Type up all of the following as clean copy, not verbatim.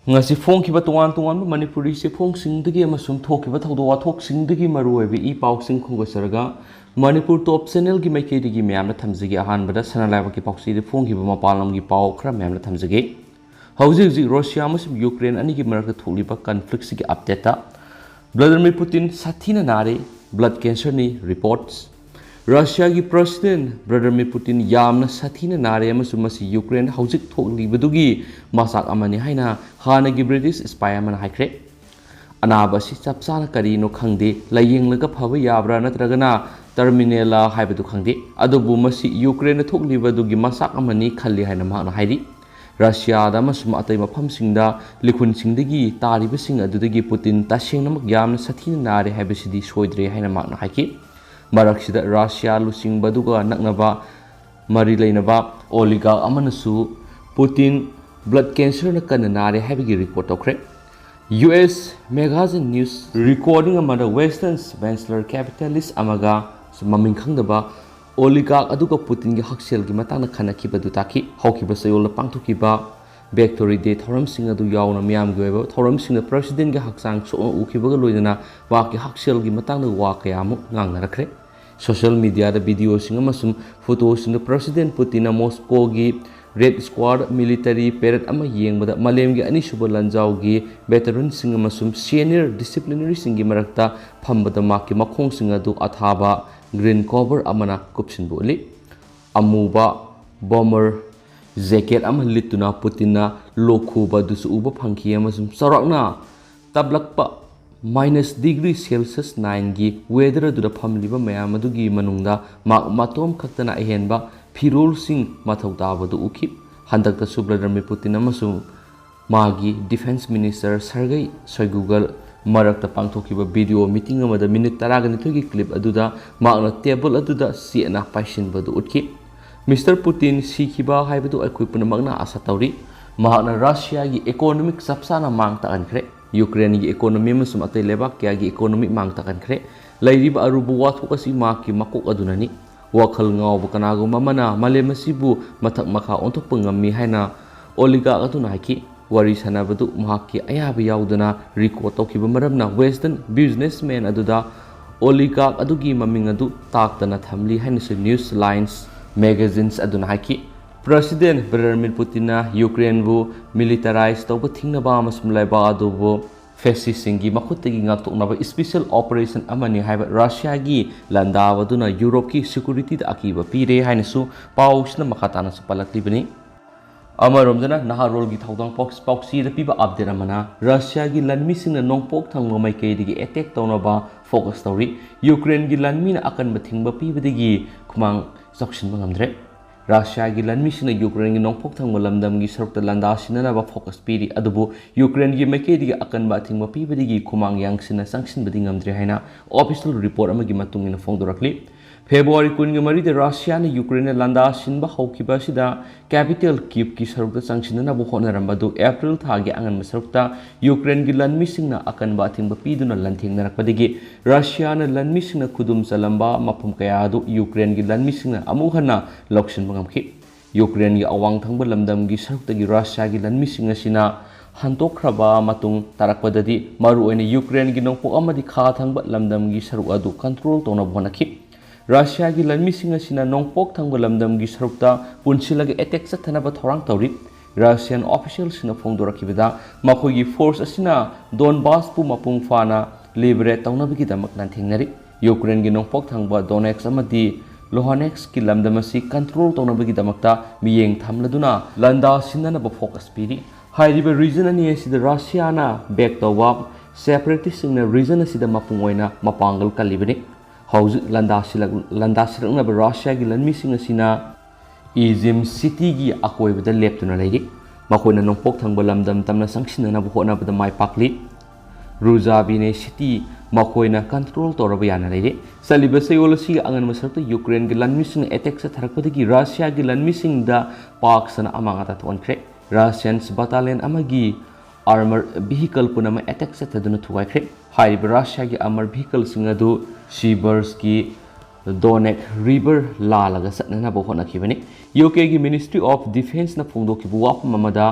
ngasi phongkiba tongan tongan manipuri se phongsingdagi amasung thokiba thawdo wathokingdagi maruoibi I pausing khongosaraga manipur top channel gi maikedi myamna thamjigi ahanbada sanalaiba ki pausi de phongkiba mapalam gi pau khra myamna thamjigi hauji Russia amasum Ukraine ani gi marakta tholiba conflict gi update ta President Putin Sathina Nare blood cancer ni reports Russia gi President President Putin yamna Sathina Nare amasum masi Ukraine haujik tholibadugi masak amani haina hana gi British spy amana haikre anaba si chapsana kari no khangde layeng laga phaba yabra natragana terminal haibadu khangde adubu masi Ukraine tholibadugi masak amani khalli haina mahna hairi Russia da masum atai mafam singda likhun singdagi tariba sing adudagi Putin tasengnamak yamna Sathina Nare haibasidi soidre haina mahna haiki maraksida Russia lusing baduga naknaba mari leinaba oligarch amanasu Putin blood cancer na kana nare haibagi report okre US magazine news recording amada western venture capitalist amaga maming khangdaba oligarch aduga Putin gi haksel gi matangna khana khibadu taki hawkiba sayol pangthukiba victory day thoram sing adu yauna miyam gi weba thoram sing president gi haksang so ukhibaga loidana wa ki haksel gi matangna wa kayamu ngangna rakre social media da video sing amasum photos sing president Putin Moscow gi Red Squad military parade ama yengbada malem gi ani suba lanjau gi veteran sing amasum senior disciplinary sing gi marakta phambada makki makhong sing adu athaba green cover amana kupsin boli amuba bomber jacket ama lituna Putina lokhuba dusu uba phangki amasum sarakna tablakpa -degree celsius 9 gi weather aduda phamliba mayam adugi manungda matom khaktana ahenba firol sing mathauta badu ukhi handakta Vladimir Putin amasum magi defense minister Sergei Shoigugal marakta pangthokiba video meeting amada minute 12 gi clip aduda magna table aduda siena paisin badu utki Mr Putin sikhiba haibadu Eikhoi punamakna Asha tawri mahakna Russia gi economic sapsana mangta ankhre Ukraine gi economy amasum atai lebak kya gi economic mangta ankhre lairiba arubu wathokasi maki makok adunani wakhal ngawba kanago mamana malemasibu mathak makha onthokpa ngammi haina oligarch atuna haiki wari sanabadu mahakki ayaba yaudana record tawkiba maramna western businessman aduda oligarch adugi maming adu taktana thamli haina news lines magazines aduna haiki President Vladimir Putin Ukraine bu militarize tawba thingnaba amasum laiba adubu fascist singi makhutegi ngaktuknaba special operation amani haiba Russia gi landawduna Europe ki security da akiba pire hainasu pausna makhatana su palaklibani amaromdana naharol gi thaudang poxi da piba update amana Russia gi lanmi singna nongpok thangmo maikei digi attack tawnaba focus tawri Ukraine gi lanmi na akan bathingba pibadigi khumang sakshin bangamdre Russia gi lanmi singna Ukraine gi nongpok thangmo lamdam gi sarukta landa sinana ba focus piri adubu Ukraine gi maikei digi akan bathingba pibadigi khumang yangsina sangshin badi ngamdre haina official report amagi matungina phongdorakli February 23 de Russia na Ukraine landa sinba hawkiba sida capital Kyiv ki sarukta sangsinana bu honarambadu April thagi angan masarukta Ukraine gi lanmi singna akan ba thingba piduna lanthengnarakpadigi Russia na lanmi singna khudum salamba mapum kaya adu Ukraine gi lanmi singna amuhana loksin bangamki Ukraine gi awang thangba lamdam gi sarukta gi Russia gi lanmi singna sina hantokraba matung tarakpadadi maru oina Ukraine gi nongpok amadi kha thangba lamdam gi saruk adu control tona bonaki Russia gi lanmi singa sina nongpok thangba lamdam gi sarukta punsilaga attack sathanaba thorang tawri Russian officials sina phongdorakibada makhoi gi force asina Donbas pu mapung fana liberate tawnabagi damak nanthengnari Ukraine gi nongpok thangba Donetsk amadi Luhansk ki lamdamasi control tawnabagi damakta miyeng thamladuna landa sinana ba focus piri hairiba region ani asida Russia na back tawa separatist singna region asida mapung oina mapangal kalibani hauju landa silakna Russia gi lanmi sing asina Izim city gi akoibada leptuna leiri makoina nongpok thangba lamdam tamna sangsinana bu hona bada mai pakli Ruzabine city makoina control toraba yana leiri saliba sayolasi angan masarta Ukraine gi lanmi sing attack sa tharakpadagi Russia gi lanmi sing da pak sana amangata tonkre Russians battalion amagi armor vehicle punama attack sa taduna thuwaikre haiba Russia gi armor vehicle singadu Sibersky Donetsk River lalaga satnana bo hona kibani UK gi Ministry of Defense na phongdo ki buwa mamada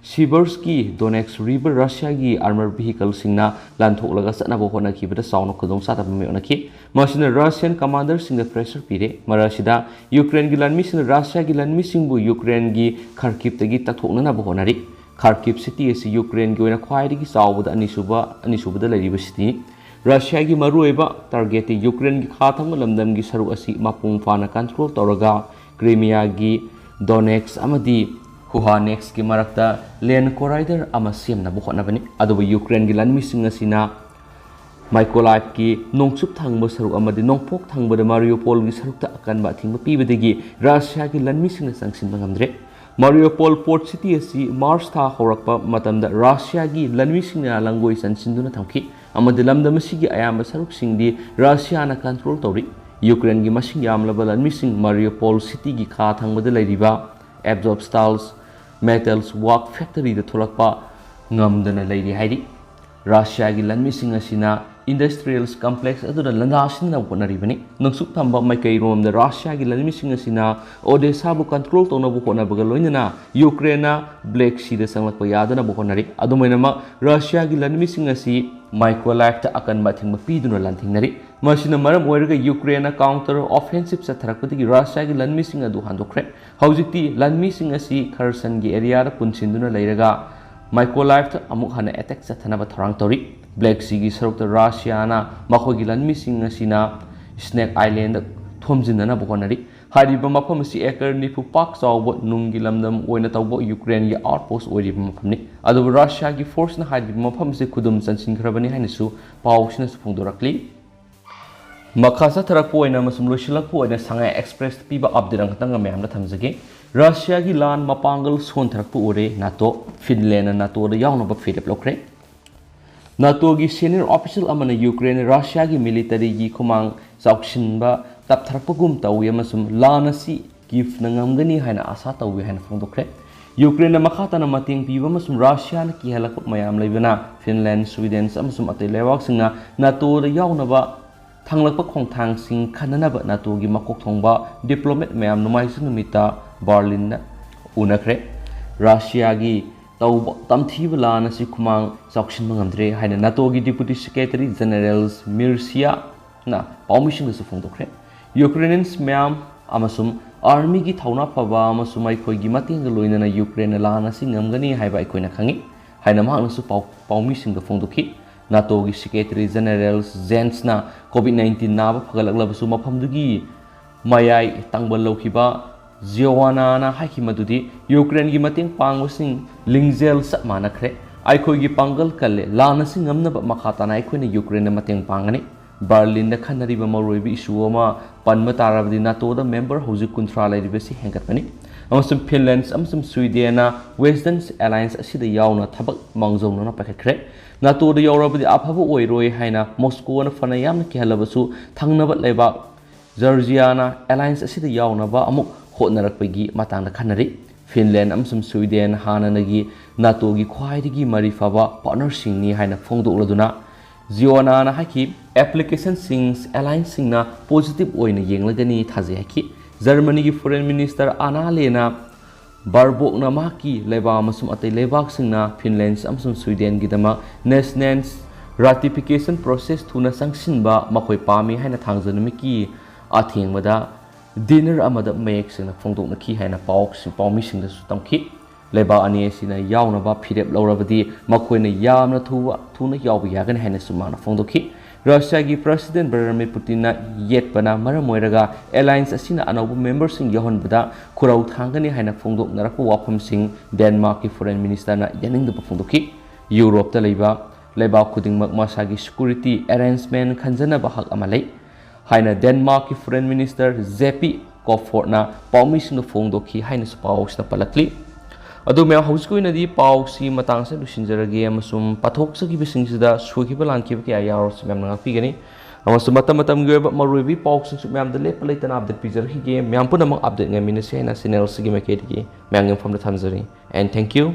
Siversky Donetsk River Russia gi armored vehicle singna lantholaga satnaba hona kibada sauna khudong sataba meonaki masina Russian commander singa pressure pire marasida Ukraine gi lanmi sing Russia gi lanmi singbu Ukraine gi Kharkiv tagi tathokna na bonari Kharkiv city is Ukraine gi oina khwaidi gi sawbada anisubada lariba city Russia gi marueba target Ukraine gi khatham lamdam gi saru asi mapung fana control toraga Crimea gi Donetsk amadi Luhansk ki marakta land corridor ama siamna bukhona bani adoba Ukraine gi lanmi singa sina Mykolaiv ki nongsup thangba saru amadi nongpok thangba de Mariupol gi sarukta akanba thingba pibadegi Russia gi lanmi singa sangsin bangamdre Mariupol port city asi Mars tha horakpa matamda Russia gi lanmi singa langoi sansinduna thamki amadi lamdam sigi ayamba saruk singdi Russia na control tori Ukraine gi masing yamlaba lanmi sing Mariupol city gi kha thangba de lairiba absorb styles metals work factory the tholakpa ngamdana leiri haidi Russia gi lanmi singa sina industrials complex adu landa sinna bonari bani nangsuk thamba maikai rom the Russia gi lanmi singa sina Odessa bu control tona bu kona bagal loinana Ukraine Black Sea da sanglakpa yadana bu konari adumaina ma Russia gi lanmi singa si Mykolaiv ta akan mathing mapiduna lanthingnari masina maram oiraga Ukraine counter offensive satharakpati Russia gi lanmi singa du handokre haujikti lanmi singa si Kherson gi area da punsinduna leiraga Mykolaiv ta amuk hana attack sathanaba tharang tori Black Sea gi sarukta Russia na makhoi gi lanmi singa sina Snake Island thomjinana bokonari hariba mafam si acre nifu pak chawbo nungi lamdam oina tawbo Ukraine gi outpost oiriba mafamni adu Russia gi force na hariba mafam se khudum chansin khrabani hainisu pawsina su phungdorakli Makhasa tharakpo oina masum losilakpo oina Shanghai Express piba update ang katanga mayamna thamjage Russia gi lan mapangal son tharakpo ore NATO Finland na NATO da yawna ba philip lokre NATO gi senior official amana Ukraine Russia gi military gi khumang chaukshin ba tap tharakpagum tawi amasum lanasi gif nangamgani haina asa tawi haina phongdokre Ukraine makhata na mating piba amasum Russia na ki halak mayam leibana Finland Sweden amasum ate lewak singa NATO da yawna ba thanglakpa khongthang sing khananaba NATO gi makok thongba diplomat mayam numai sunumita Berlin na unakre Russia gi tamthiba lana si khumang chauksin mangamdre haina NATO gi deputy secretary general Mirsia na permission su phongdokre Ukrainians mayam amasum army gi thauna phaba amasum Eikhoi gi mating loinana Ukraine lana si ngamgani haiba Eikhoi na khangi haina mahang su permission ga phongdokhi NATO gi secretary general Jens na COVID-19 na ba phagalaklaba su maphamdugi mayai tangbal lokhiba Ziowana na haiki madudi Ukraine gi mating pangwasing lingzel sa manakre Eikhoi gi pangal kalle lana sing ngamna ba makhata na Eikhoi na Ukraine na mating pangani Berlin na khanari ba maroibi issue ma panma tarabdi NATO da member hoji kuntra laibi si hengatpani amasum Finland amasum Sweden na Western Alliance asida yawna thabak mangjongna na pakhakre NATO da yawrabdi aphaba oiroi haina Moscow na fana yamna ki halabasu thangnaba leba Georgia na Alliance asida yawna ba amuk hotnarakpagi matangda khanari Finland amsum Sweden hananagi NATO gi khwaidigi marifaba partnership ni haina phongdokladuna Ziona na haki application sings alliance singna positive oina yenglagani thaje haki Germany gi foreign minister Anna Lena Barbok na maki leba amasum atay lebak singna Finland amsum Sweden gi dama national ratification process thuna sangsinba makhoi pami haina thangjanami ki athengmada dinner amada mayek sina phongdok na ki haina pawmi singda su tamki leba ani sina yawna ba phirep lawrabadi makhoina yamna thuna yawbi yagan haina sumana phongdokhi Russia gi President Putin na yetpana maramoiraga alliance asina anobu members sing yahonbada khurau thangani haina phongdok narakpa wafam sing Denmark ki foreign minister na yaningda phongdokhi Europe ta leba khudingmak masagi security arrangement khanjana ba hak amalai haina Denmark ki foreign minister Jeppe Kofod na permission phongdokhi haina spaus na palakli adu me hauskoi na di pausi matang se lusinjarage amasum pathok sagi bisingsida sugiba lanki ba kya yaros mem na pigani amasum matam ge marubi pausi su mem de lepalai tan update pijar hi ge mem pun amang update ngamina se na channel sigi me ke di mem ngam from the tanzari and thank you